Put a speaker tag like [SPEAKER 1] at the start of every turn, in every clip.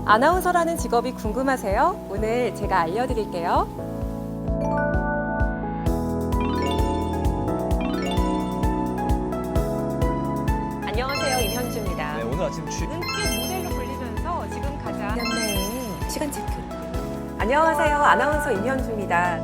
[SPEAKER 1] 아나운서라는 직업이 궁금하세요? 오늘 제가 알려드릴게요. 안녕하세요, 임현주입니다.
[SPEAKER 2] 네, 오늘 아침
[SPEAKER 1] 눈빛 모델로 불리면서 지금 가장 시간 체크. 안녕하세요, 아나운서 임현주입니다.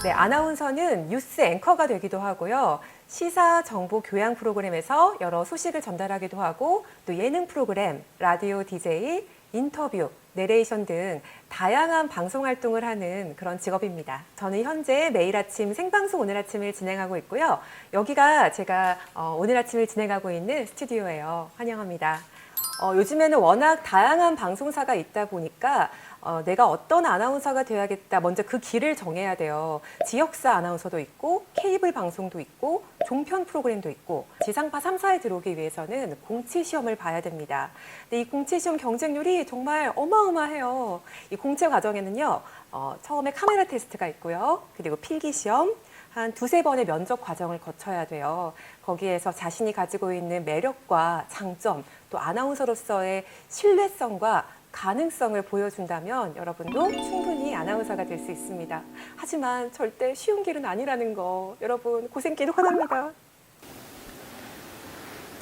[SPEAKER 1] 네, 아나운서는 뉴스 앵커가 되기도 하고요. 시사, 정보, 교양 프로그램에서 여러 소식을 전달하기도 하고 또 예능 프로그램, 라디오 DJ, 인터뷰, 내레이션 등 다양한 방송 활동을 하는 그런 직업입니다. 저는 현재 매일 아침 생방송 오늘 아침을 진행하고 있고요. 여기가 제가 오늘 아침을 진행하고 있는 스튜디오예요. 환영합니다. 요즘에는 워낙 다양한 방송사가 있다 보니까 내가 어떤 아나운서가 돼야겠다. 먼저 그 길을 정해야 돼요. 지역사 아나운서도 있고 케이블 방송도 있고 종편 프로그램도 있고 지상파 3사에 들어오기 위해서는 공채 시험을 봐야 됩니다. 근데 이 공채 시험 경쟁률이 정말 어마어마해요. 이 공채 과정에는요. 처음에 카메라 테스트가 있고요. 그리고 필기 시험, 한 두세 번의 면접 과정을 거쳐야 돼요. 거기에서 자신이 가지고 있는 매력과 장점, 또 아나운서로서의 신뢰성과 가능성을 보여준다면 여러분도 충분히 아나운서가 될 수 있습니다. 하지만 절대 쉬운 길은 아니라는 거 여러분 고생길 환영합니다.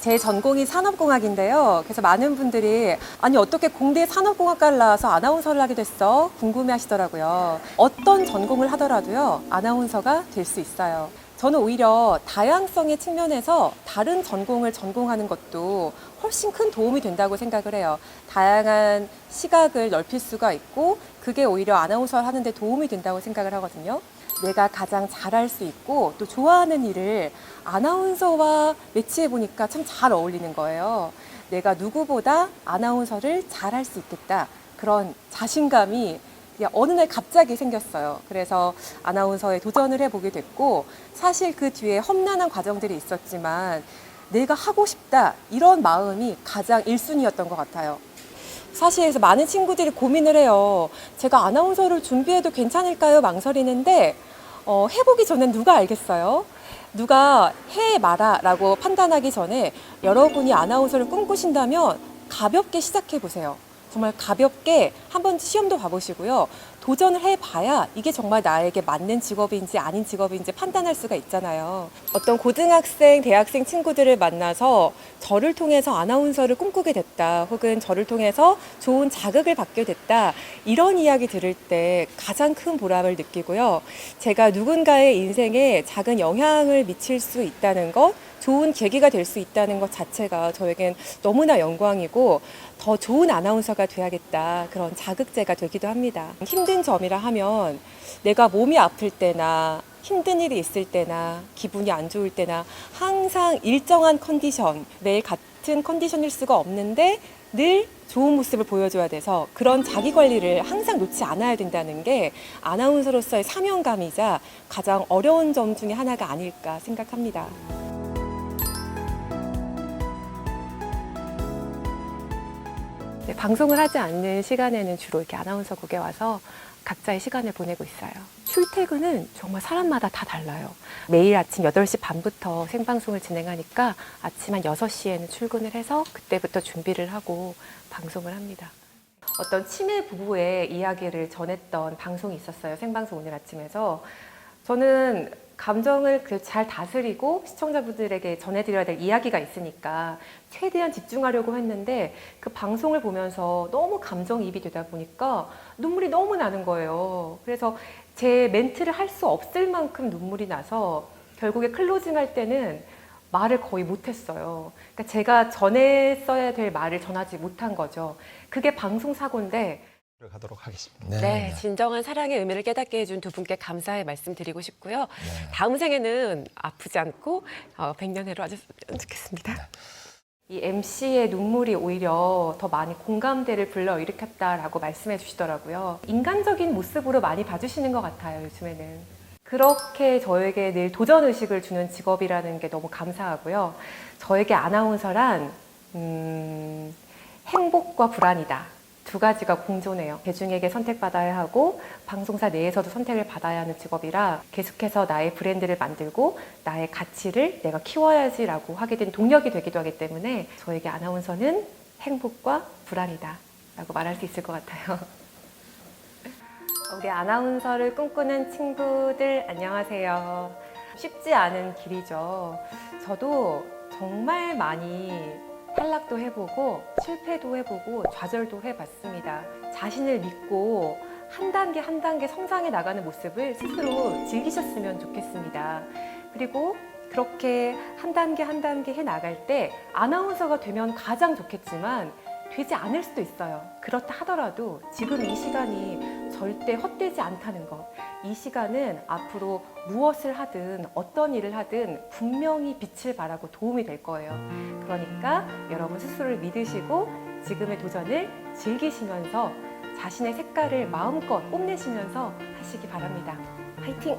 [SPEAKER 1] 제 전공이 산업공학인데요. 그래서 많은 분들이 아니 어떻게 공대 산업공학과를 나와서 아나운서를 하게 됐어? 궁금해 하시더라고요. 어떤 전공을 하더라도요. 아나운서가 될 수 있어요. 저는 오히려 다양성의 측면에서 다른 전공을 전공하는 것도 훨씬 큰 도움이 된다고 생각을 해요. 다양한 시각을 넓힐 수가 있고 그게 오히려 아나운서를 하는 데 도움이 된다고 생각을 하거든요. 내가 가장 잘할 수 있고 또 좋아하는 일을 아나운서와 매치해 보니까 참 잘 어울리는 거예요. 내가 누구보다 아나운서를 잘할 수 있겠다. 그런 자신감이 어느 날 갑자기 생겼어요. 그래서 아나운서에 도전을 해보게 됐고 사실 그 뒤에 험난한 과정들이 있었지만 내가 하고 싶다 이런 마음이 가장 1순위였던 것 같아요. 사실 그래서 많은 친구들이 고민을 해요. 제가 아나운서를 준비해도 괜찮을까요? 망설이는데 해보기 전엔 누가 알겠어요? 누가 해 마라 라고 판단하기 전에 여러분이 아나운서를 꿈꾸신다면 가볍게 시작해 보세요. 정말 가볍게 한번 시험도 봐보시고요. 도전을 해봐야 이게 정말 나에게 맞는 직업인지 아닌 직업인지 판단할 수가 있잖아요. 어떤 고등학생, 대학생 친구들을 만나서 저를 통해서 아나운서를 꿈꾸게 됐다. 혹은 저를 통해서 좋은 자극을 받게 됐다. 이런 이야기 들을 때 가장 큰 보람을 느끼고요. 제가 누군가의 인생에 작은 영향을 미칠 수 있다는 것, 좋은 계기가 될 수 있다는 것 자체가 저에겐 너무나 영광이고 더 좋은 아나운서가 돼야겠다 그런 자극제가 되기도 합니다. 힘든 점이라 하면 내가 몸이 아플 때나 힘든 일이 있을 때나 기분이 안 좋을 때나 항상 일정한 컨디션, 매일 같은 컨디션일 수가 없는데 늘 좋은 모습을 보여줘야 돼서 그런 자기 관리를 항상 놓지 않아야 된다는 게 아나운서로서의 사명감이자 가장 어려운 점 중에 하나가 아닐까 생각합니다. 네, 방송을 하지 않는 시간에는 주로 이렇게 아나운서국에 와서 각자의 시간을 보내고 있어요. 출퇴근은 정말 사람마다 다 달라요. 매일 아침 8시 반부터 생방송을 진행하니까 아침 한 6시에는 출근을 해서 그때부터 준비를 하고 방송을 합니다. 어떤 치매 부부의 이야기를 전했던 방송이 있었어요. 생방송 오늘 아침에서. 저는 감정을 잘 다스리고 시청자분들에게 전해드려야 될 이야기가 있으니까 최대한 집중하려고 했는데 그 방송을 보면서 너무 감정이입이 되다 보니까 눈물이 너무 나는 거예요. 그래서 제 멘트를 할 수 없을 만큼 눈물이 나서 결국에 클로징 할 때는 말을 거의 못했어요. 그러니까 제가 전했어야 될 말을 전하지 못한 거죠. 그게 방송 사고인데
[SPEAKER 2] 가도록 하겠습니다.
[SPEAKER 1] 네, 진정한 사랑의 의미를 깨닫게 해준 두 분께 감사의 말씀 드리고 싶고요. 다음 생에는 아프지 않고 100년해로 와줬으면 좋겠습니다. 이 MC의 눈물이 오히려 더 많이 공감대를 불러일으켰다라고 말씀해 주시더라고요. 인간적인 모습으로 많이 봐주시는 것 같아요, 요즘에는. 그렇게 저에게 늘 도전의식을 주는 직업이라는 게 너무 감사하고요. 저에게 아나운서란 행복과 불안이다. 두 가지가 공존해요. 대중에게 선택받아야 하고 방송사 내에서도 선택을 받아야 하는 직업이라 계속해서 나의 브랜드를 만들고 나의 가치를 내가 키워야지라고 하게 된 동력이 되기도 하기 때문에 저에게 아나운서는 행복과 불안이다 라고 말할 수 있을 것 같아요. 우리 아나운서를 꿈꾸는 친구들 안녕하세요. 쉽지 않은 길이죠. 저도 정말 많이 탈락도 해보고 실패도 해보고 좌절도 해봤습니다. 자신을 믿고 한 단계 한 단계 성장해 나가는 모습을 스스로 즐기셨으면 좋겠습니다. 그리고 그렇게 한 단계 한 단계 해 나갈 때 아나운서가 되면 가장 좋겠지만 되지 않을 수도 있어요. 그렇다 하더라도 지금 이 시간이 절대 헛되지 않다는 것. 이 시간은 앞으로 무엇을 하든 어떤 일을 하든 분명히 빛을 발하고 도움이 될 거예요. 그러니까 여러분 스스로를 믿으시고 지금의 도전을 즐기시면서 자신의 색깔을 마음껏 뽐내시면서 하시기 바랍니다. 화이팅!